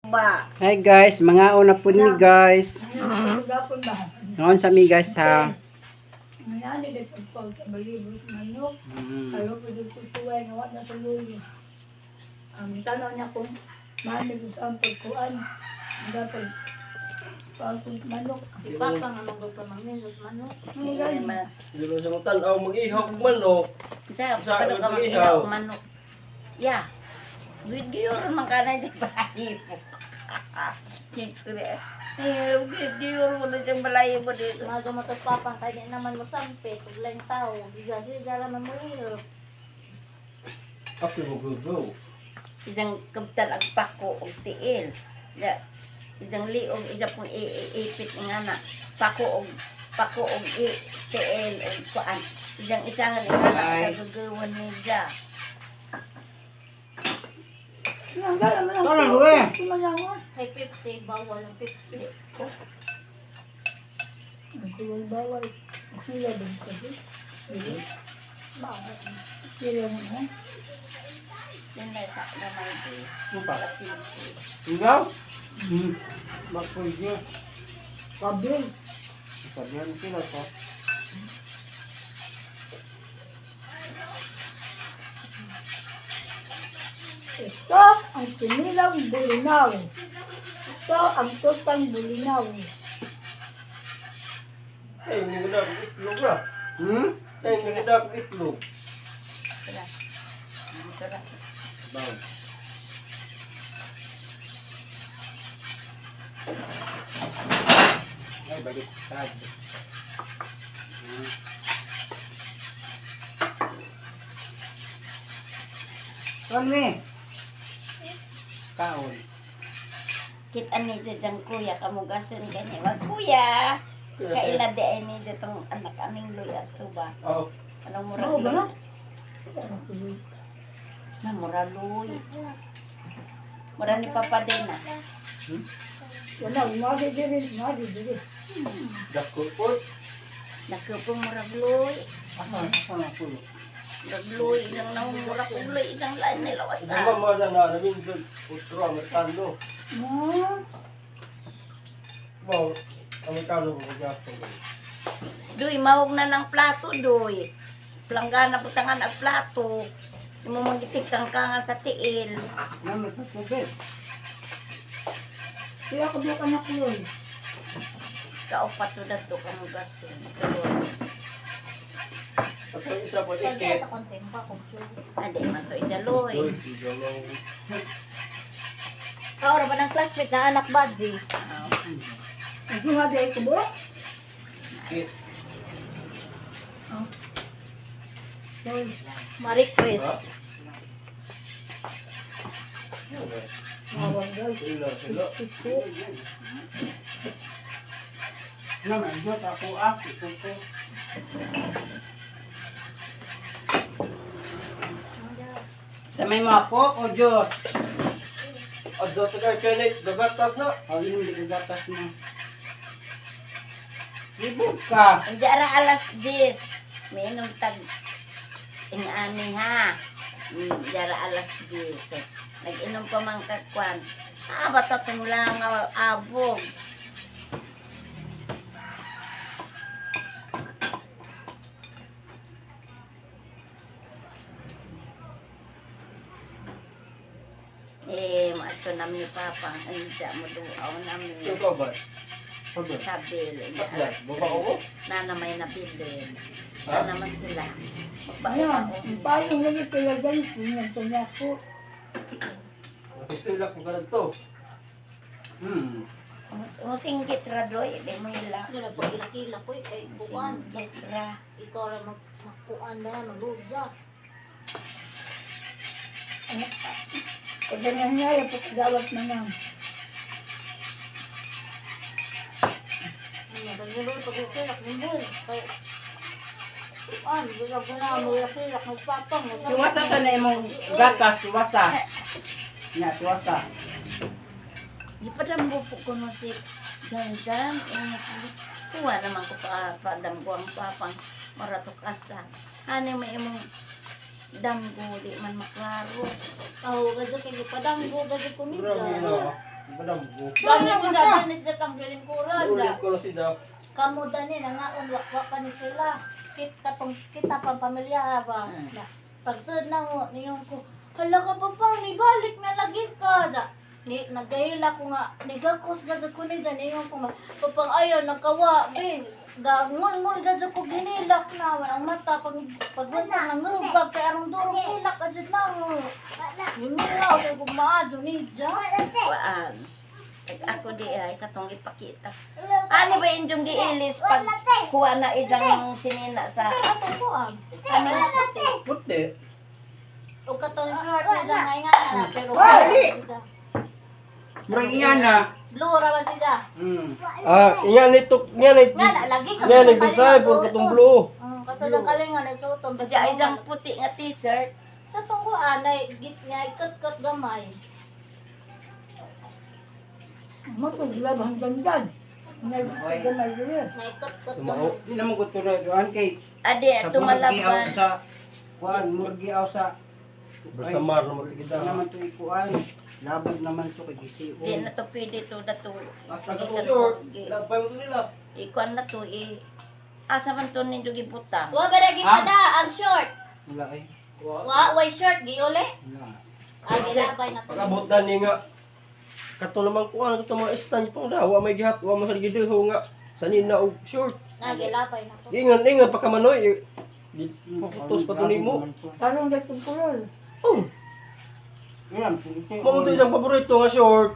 Ba. Hi guys, mga una po ni guys. Gapon ba? Ngayon sa mi guys ha. Mayani de pagpag sa balibot manok. Ayo ko dito tuway na wala sa luyo. Ang tanaw niya kung mani ko ang pagkuan. Dapat pagkuan manok. Si Papa nga nung pa mang minus manok. Dilo sa mga tanaw mag-ihok manok. Sa Sa pano ka mag-ihaw. mag manok. Ya. Video man kana di bahay po. Video mo na siyang balayo mo dito. Mga gumatot Papa kanya naman mo sampe. Tuglang tao. Bigasi dala man mo iyo. Ako mo go. Isang kabtal ang pako o tiil. Isang liong isa pong iipit nga na. Pako o tiil o kuan. Isang nga sa gagawan niya. Ang gala man. Tara, Rue. Kumayawa. Hay Pepsi, bawal ang Pepsi. Ang kuwal bawal. Sila din kasi. Bawal. Sila mo ha. Yan na sa naman di. Lupa. Pepsi. Ikaw? Bakit niyo? Kabil. Sabihan sila to. Ito ang kinilang bulinaw. Ito ang tutang bulinaw. Ay, hindi ko na itlog na. Ay, hindi ko na itlog. Tara. Tara. Bang. Ay, balik. Tag. Kami. Kaon. Kita ni jang kuya kamugasan kanya. Wag kuya. Kaila de ni tong anak aming luya tuba. Oh, Anong mura Oo ba na? luy? Na mura luy. Mura ni Papa Dena. Wala, umagi diri. dako po. Nakupong mura luy. Ako na po. Mura luy isang naong mura luy isang lain nila Hindi wasa. mo mga na namin doon. Utro, Amerikano. Ah, Wow, Amerikano mo mag-apon. Duy, mahog na ng plato, duy. Planggana po tangan ang plato. Hindi mo magitik tangkangan sa tiil. Naman sa tubig. kaya ko doon anak ko yun. Kaupat to dato kamugasan. At ang isa po, Kaya ikit. sa konten pa kung sure. Ade, man to idaloy. Doy, sigalaw. Kaura ba ng classmate na anak Badzi? Ang humadi ko ba? Ikit. Sorry. Marie Chris. Ha? Awang guys. Sila, sila. Ito. Naman, Diyos ako ako. Ito ko. Sa may mga po o Diyos? At doon tayo kayo nagatas na. O hindi ko gatas na. Libog ka. Ang jara alas 10. May inom tag ingani ha. Jara alas 10. Nag-inom pa mang kakwan. Bata itong lang abog. Mato namin ni Papa. Ang dya mo duaw namin. Ito ka ba? Sabi. Sabil. Atlas, baba ko. Na may nabilin. Ha? Na naman sila. Ayan, ang payong lagi kaya guys. Tingnan niya ko. Nakitulak ko ka na to. Musinggit ra doy, di mo ila. Hindi na pag ilakila ko kay buwan. Musinggit ra. Ikaw rin magkuhan na magluja. Kaya ganyan niya, yung pagkagawat na lang. Nagulol pag ilakilak mo mo. Kay kuhan, gulab ko na mo ilakilak magpapang. Tuwasa sa na imong gatas, tuwasa. Nya, tuwasa. Di pa dambo po ko no si Janjan. Kuha naman ko pa dambo ang papang maratok asa. Hani may imong danggo di man maklaro. Tahu gado kay padanggo gado ko Mura mo nila. yun ako. Madam ko. Dami sila, dami sila tanggalin kuran. Ulit ko na sila. Kamu dani na nga wa pa ni sila. Kita pang pamilya ba. Pagsud na mo niyong ko. Hala ka pa pang nibalik na lagi ka da. Ni nagahila ko nga nigakos gadto ko ni dyan ingon ko papang ayo nakawa bin gangol gadto ko ginilak na ang mata pagwanta nangubag kay arong durong hilak kadto na mo. Nimilaw ko maadyo ni dyan. Kuan. Ako di ay katong ipakita. Ano ba injong giilis pag kuha na ijang sinina sa Ato ko am. ano Ano puti. Puti. O katong short ni dyan nga na pero Wali. Murag nga na. blue ra man siya. Ingan nito, ingan Nga na lagi ka ingan nag-design puro katong blue. Katulong kalinga na suton kasi ijang puti nga t-shirt. Katong ko anay gits nga ikat-kat gamay. Matulab hanggang dyan. Nagkamay rin. Nga ikat-kat Tumao. gamay. Di naman ko tuloy doon kay Ade sa murag giaw tumalaban. sa kuan, murag giaw sa Bersamar na di magkikita. naman to ikuan. Labog naman to kay gisi. Di na to pwede to dato. Mas katong short. Labay mo nila. Ikuan na to asa man to ninyo gibuta. Wa ba na gipada ang short? Wala ay. Wa way short giuli. Wala. Ay ginabay na to. Pag-abot na ni nga. Kato naman ko ano ito mga stand pang dawa may gihat wa man sa gideho nga sanina og short. Nga gilabay na to. Ingan pa ka manoy. Di putos pa to nimo. Tarong na itong kulol. Oh, Yan, puti. mo to yung paborito nga short.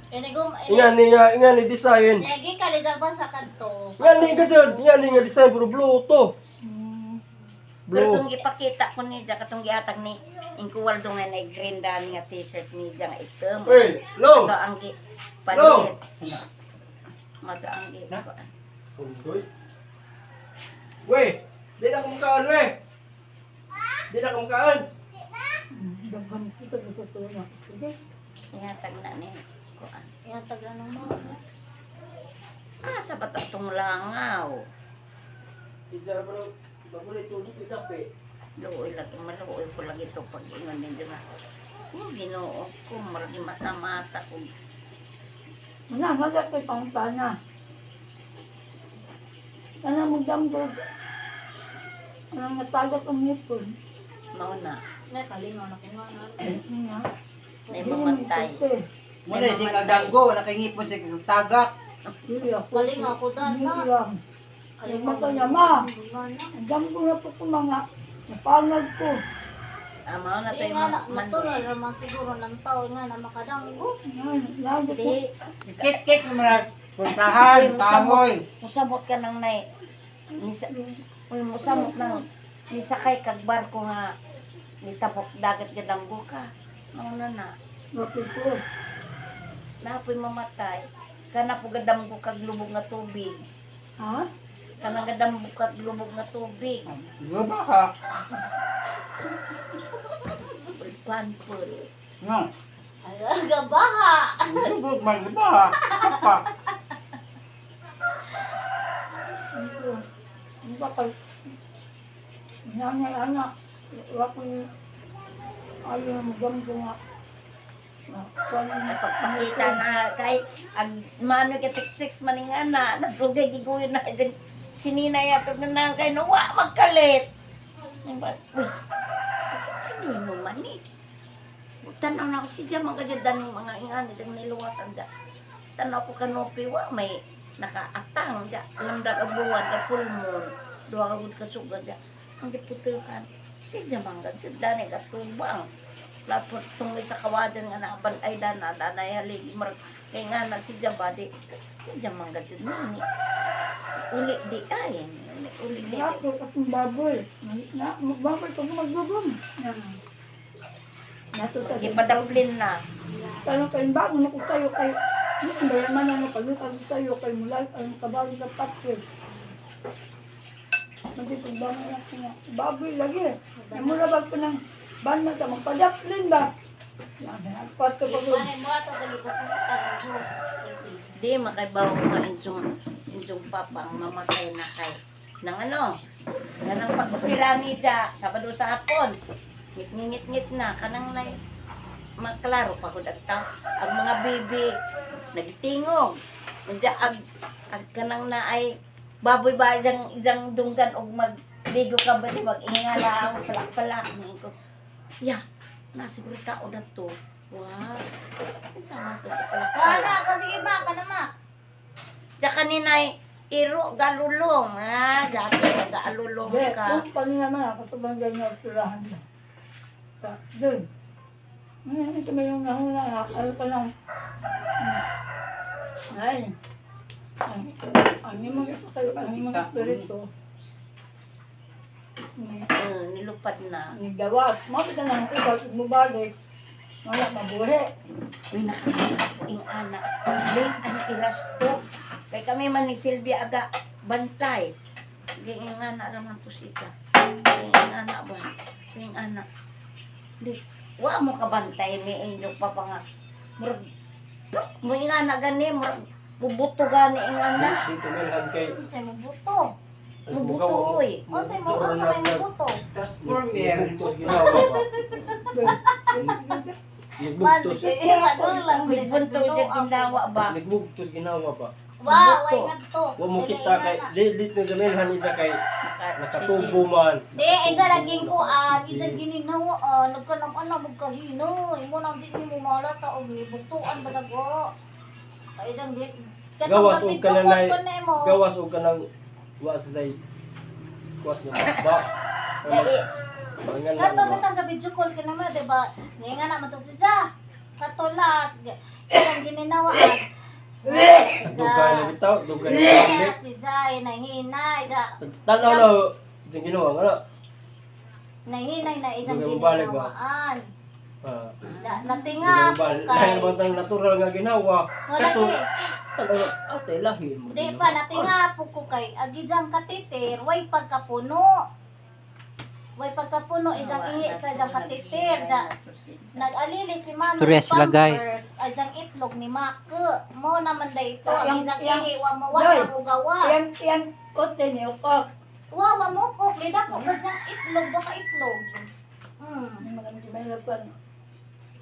Inigum Ingan ni design. Lagi ka rin ba sa kanto? Ingan ni ka dyan. Ingan ni nga design puro blue to. Pero Blue. itong ipakita ko ni Jack, katong giatag ni Inkuwal do nga na green dami nga t-shirt ni Jack nga item. Hey, long. Mato ang gi palit. Mato ang gi Na? kuan. Undoy. We, di na kumkaan we. Di na kumkaan. Daghang kita sa tuwa na. Sige. Ihatag na ni kuan. Yan taga ng mga. Sa bata itong langaw. Ijar pa lang. Paborito ni Pidape. Luoy lagi, maluoy ko lagi ito pag ingon din dyan. Yung ginoo ko, marami mata-mata ko. Wala, wala kay pangtana. Ano mo dambog? Ano natagot ang hipon? Mauna. Nga kalingaw na kinganan. Nga. May mamatay. Mo dai si kaganggo, wala kay ngipon si kagtagak. Kalingaw ko daan na. Kalingaw. Kalingaw Kalingaw niya, ma. Kalingaw. Ang dambog na po ito mga napalad ko. Mauna Di tayo nga na, man. natural naman siguro ng tao nga na makadanggo. Yan, lagi ko. Di, Kit-kit mo puntahan, kahoy. musamot ka ng nay. Musamot ng nisakay kag barko nga nitapok dagat gadanggo ka. Mauna na. Lapit ko. Napoy mamatay. Kana po gadamgo kag lubog nga tubig. Ha? Kana gadamgo kag lubog nga tubig. Di ba ka? Panpul. No. Ay, gabaha. Lubog man di ba? Apa? Ito. Ano ba kay... Nanay, anak. Wala ko yung... Ayaw mo gamgo nga. Pagpakita na kay ag mano ka 6 maning ana nadrugay giguyon na dyan sinina yato na kay no wa magkalit. Uy. Ano mo man ni? Tanaw na ko si Jam ang kajadan ng mga ingani dang niluwasan da. Tanaw ko kanopi wa may nakaatang da lamdag abuwan da pulmon. Duha ka gud kasugad da. Ang giputukan. Si Jam ang kajadan ni katubang. Lapot tungay sa kawadan nga naabal ay dana haligi marag kay nga na si Jabadi si Jamang gadyo ni uli di ay uli di Wala ko akong baboy. Baboy ko magbubom. Natutag. ipadaplin na Tanong kayo ba? Ano ko tayo kay... Ano ba yaman ano paglutan ko tayo kay mula ang kabalo sa patwid. Magpipagbangan lang ko nga. Baboy lagi. Namulabag ko ng banman ka. Magpadaplin ba? Nagpat ko pag... Ipanin mo ato dali pasimutan ng Diyos. di makaibaw nga injong papa ang mamatay na kay nang ano nang pagpapila ni Ja Sabado sa hapon ngit na kanang nay maklaro pa ko ang mga bibi nagtingog. Medya ag kanang na ay baboy ba isang dunggan og magbigo ka ba di mag-ingala ako palak-palak ni ko. Ya, nasiguro tao na to. Wow. Sama to sa Wala palak-palak. kasi iba ka na Max. Da kaninay iro galulong ha, dati mag-alulong Hindi, ka. kung paninga na, katubang ganyan ang tulahan mo. Doon. Ito may yung nahuna, ano pa lang. Ay. Ang imong espiritu. Nilupad na. Gawas. Mapit na lang ikaw, bumalik. Wala mabuhi. Uy, nakakaing anak. Late ang iras to. Kay kami man ni Silvia aga bantay. Gayong anak naman po sita. Gayong anak ba? Gayong anak. Di, wa mo ka bantay ni inyong papa nga. Murag, mo yung anak gani, murag, bubuto gani yung anak. Dito man kay Unsay mo buto? Bubuto oy. Unsay mo may buto? Transformer. Bugtos ginawa ba? Man, Nagbugtos. sa dulang mo din Bubuto siya ginawa ba? Nagbugtos ginawa ba? Wa, way ngadto. Wa mo kita kay dilit no gamelhan isa kay nakatubo Sige. man. Di, isa laging kuan, isa gininawaan, nagkanang-ana magkahino, imo nang di mo malata og nibugtuan ba dago. Kay dang di Gawas og kananay. ko nimo. Gawas og kanang wa sa say kuwas na ba. Dai, Mangan Kato lang ba? bitang gabi jukol ka naman, di ba? Ngayon nga naman to si Za. Katolas. Kaya gininawaan. Dugay na bitaw, dugay na balik. Si Za, nahinay. Tanaw na yung ginawa nga na. Nahinay na isang Dugay mo balik ba? gininawaan. Ah. Natinga Dugay po balik. kay. Lahi ba tang natural nga ginawa? Wala kay. Tanaw, ate lahi mo. Di pa, natinga po ko kay. Agizang katitir, way pagkapuno. Way pagkapuno, isang ihi sa isang katitir. Nag-alili si Mama Storya sila, guys. Isang itlog ni Mako. Mo naman day ito. Ang Yang- isang yang- ihi, wa Doy, mo gawas. Yan, ote niyo ko. Wa mo ko. Lida ko ka siyang itlog. Baka itlog. May maganda may lakuan.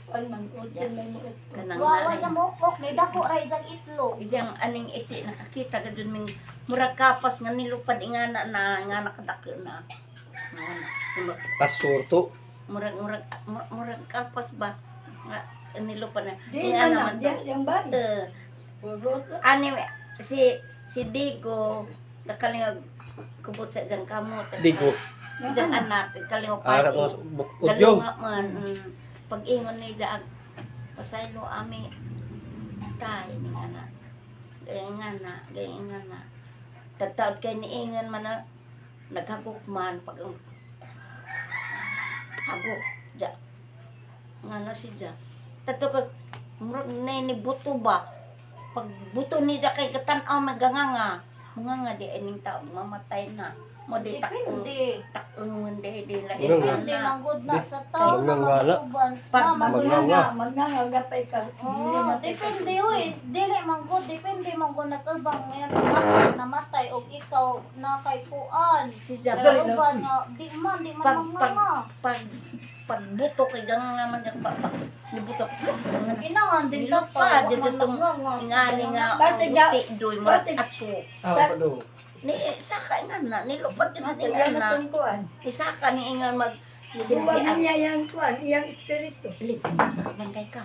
Ay, man, ote may mo. kanang Wa na. sa mukok. Lida ko ra isang itlog. Isang aning iti nakakita ka dun ming murag kapas nga nilupad ingana na nga nakadake na. Pasurto. Murag kapas ba nga nilupad na. Di Ingana man man na, di yung bari. Purot. ani si Digo nakalingag kubot sa dyan kamot. Digo. Dyan anak kalingog Arat pa. mo udyong. Dalunga man. Pag ingon ni Jaag pasaylo ami tay ning anak. Gayang ana. Tataod kay ni ingon man na naghagok man pag hagok ja nga na si ja tato ka murag na ni buto ba pag buto ni ja kay katan-aw maganganga mga di ining tao mamatay na mo di Depende. takong di la Depende na lang good na sa tao na Magnganga. magtuban. Pag Magnanga, gapay ka. Oh, depende uy. Dili man good, depende man good na sa ubang mayroon namatay o ikaw na kay kuan. si ja Pero uban nga di man Pag- manganga. pag buto kay gang naman yung ni buto Ginawan din Dilo dapat. pa, Wa dito man tong manganga. ingani nga Bate ga- buti doy mo bate- aso Ah, pado. ni saka nga na nilupad ka sa Ate, yan nila na na itong kuan. isaka ni ingon mag Huwag niya yung kuan, iyang espiritu. nakabantay ka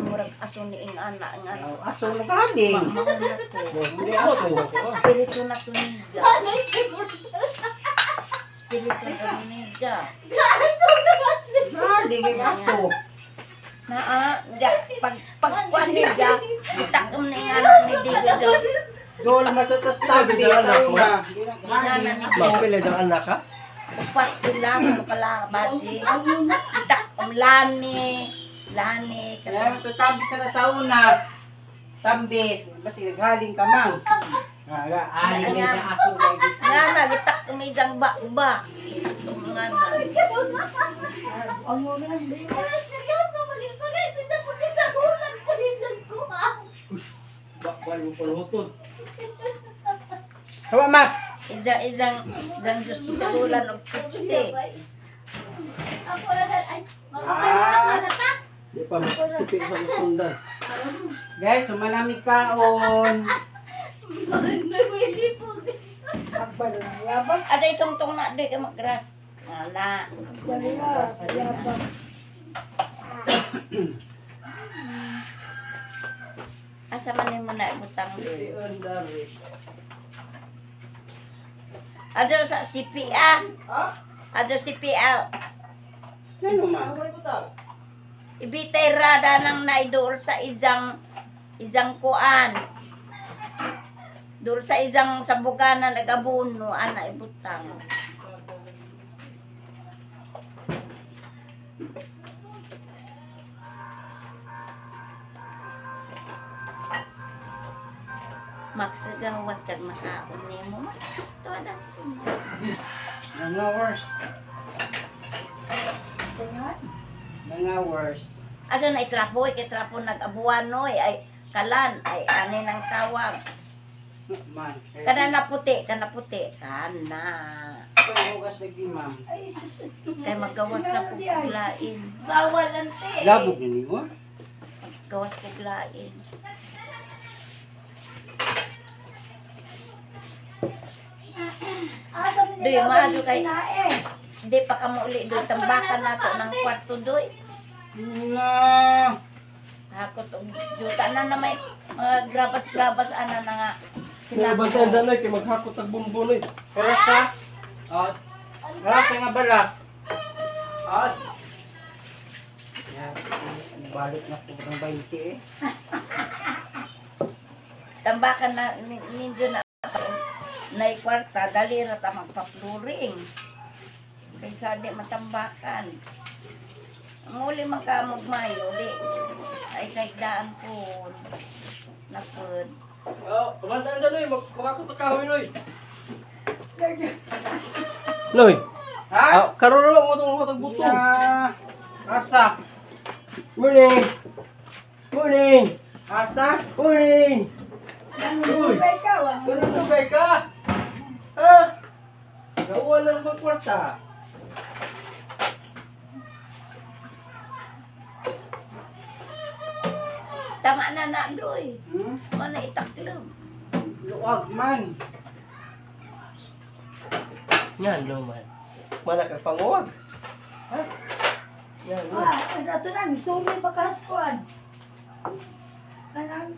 murag aso ni ingana Aso na tani. mauna to Hindi aso. espiritu na to niya Ano yung espiritu na to niya Hindi kay aso. na pag kuan niya itakam ni ingana ni Digo daw Doon masatas tabi sa una. ingana ni Magpili ng anak ha? upat sila kala basi itak lani Kaya ito tabi sa nasauna. Tambis. Basta naghaling ka mang. Aling din sa aso lagi. nga na gitak kumidang ba nga na Ang mo na, hindi mo. seryoso mag-istorya. Sinta po ni sa ulan po ni sa kuha. Bakwal mo pulhutod. Hawa Max. isang Diyos isahulan og 60 Ako na ay mag-ulan na ka na ta. Di pa magsipik sa sundan. Guys, sumanami kaon. Agbalo na yabang. Ada itong na di ka magras. Wala. Dali na, yabang. Asa man mo na butang doy. Sipian dari. Ada sa CPA. Ha? Ada CPA. Ano man? Ano ba ta? Ibitay rada ng naidol sa ijang kuan. Dul sa ijang sabuganan nagabuno ana ibutang. Magsagawat kag makaon nimo man. Tuwa Mga hours. Tingnan. Mga hours. Ano na itrapo, kay trapo nag-abuan noy ay kalan ay ani nang tawag. Man. Kana na puti, kana. Ito ang hugas lagi, ma'am. Kay magawas na puglain. Bawal ang te. Labog na niyo. Gawas puglain. Doy, maado kay di pa ka uli doy tambakan nato ng kwarto doy. Na. Hakot og juta na may mga grabas ana na nga. Kaya bantayan dyan ay, kaya maghakot ang bumbon eh. Pero sa sa nga balas. At, Yan. Balik na po ng 20 eh. Tambakan na ninyo na kwarta dali ra ta magpa-flooring. Kaysa di matambakan. Ang uli magkamugmayo di ay kaigdaan po napod. oh, bantayan dyan ay, maghakot ang kahoy noy. Noy, Ha? karoon na lang mo itong matag buto. Ya. Asa? Morning! Morning! Asa? Morning! Uy! Ikaw, Ganun na ba ka? Ha? Nauwan lang magkwarta. Tama na doy. Hmm? Mana itaklam. Luwag man. Yan naman. Mana ka panguwag. Ha? Yan naman. Ito na, misuli pa kaskuan. Kanang,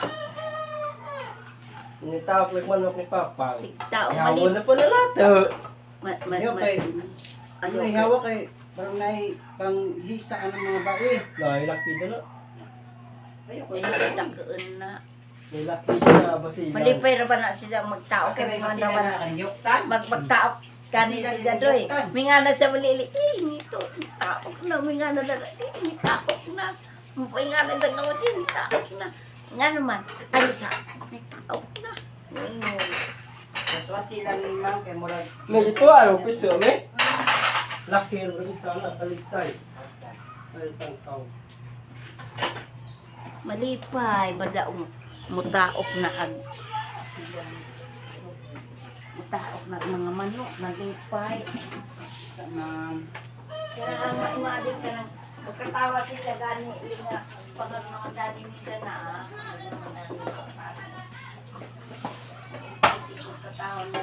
Initawag lang manok ni Papa. Sigta o Yawa mali. na pala lahat. Ayaw kay. Ano Ayaw ihawa kay. Parang nai panghisaan ng mga bae. Laki na na. Ayaw Ay, kay. dakeun na. May laki na basilan. Malipay ra ba na sila magtao Kasi kay may mga masila naman na kanyuktan. magtao kani Sila si ni Gadoy. Buktan. Mingana sa malili, nito, taok na, mingana na, taok na. Mingana na naman din, taok na. Nga naman, ay sa, may taok na. Ngayon, Kaswa sila ni ma'am kay murag. May ito araw piso, may? Laki rin sana kalisay. Ay, tangkaw. malipay, bada mutaok na mutaok na mga manok, nalipay. Sa ma'am. Kaya ang maimadik ka na, magkatawa sila gani, yung nga, pag ang mga dati nila na, magkatawa na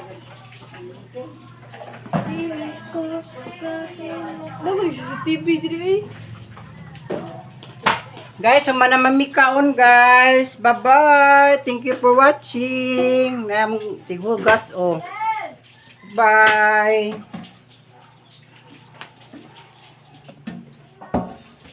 Guys, sumana mamikaon guys. Bye-bye. Thank you for watching. Nam tigugas oh. Bye.